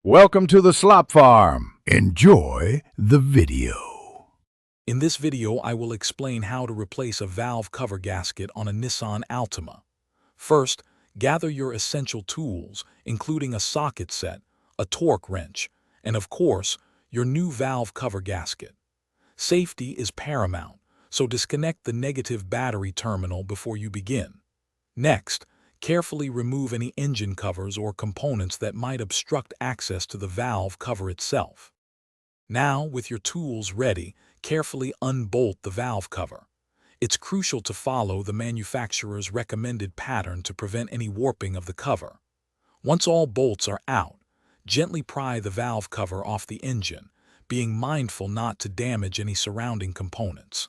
Welcome to the Slop Farm. Enjoy the video. In this video, I will explain how to replace a valve cover gasket on a Nissan Altima. First, gather your essential tools, including a socket set, a torque wrench, and of course, your new valve cover gasket. Safety is paramount, so disconnect the negative battery terminal before you begin. Next, carefully remove any engine covers or components that might obstruct access to the valve cover itself. Now, with your tools ready, carefully unbolt the valve cover. It's crucial to follow the manufacturer's recommended pattern to prevent any warping of the cover. Once all bolts are out, gently pry the valve cover off the engine, being mindful not to damage any surrounding components.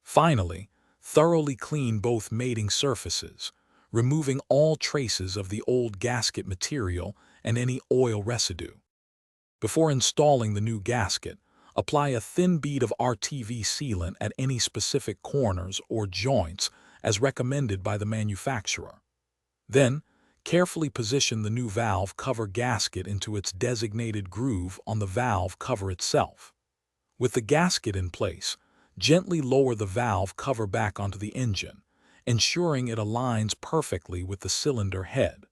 Finally, thoroughly clean both mating surfaces, removing all traces of the old gasket material and any oil residue. Before installing the new gasket, apply a thin bead of RTV sealant at any specific corners or joints as recommended by the manufacturer. Then, carefully position the new valve cover gasket into its designated groove on the valve cover itself. With the gasket in place, gently lower the valve cover back onto the engine, ensuring it aligns perfectly with the cylinder head.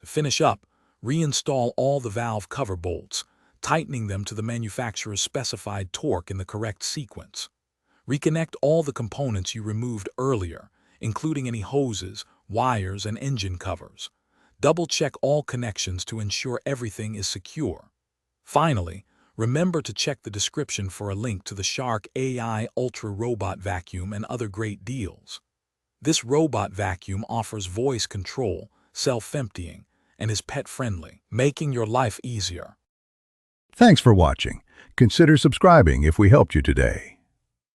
To finish up, reinstall all the valve cover bolts, tightening them to the manufacturer's specified torque in the correct sequence. Reconnect all the components you removed earlier, including any hoses, wires, and engine covers. Double-check all connections to ensure everything is secure. Finally, remember to check the description for a link to the Shark AI Ultra Robot Vacuum and other great deals. This robot vacuum offers voice control, self-emptying, and is pet-friendly, making your life easier. Thanks for watching. Consider subscribing if we helped you today.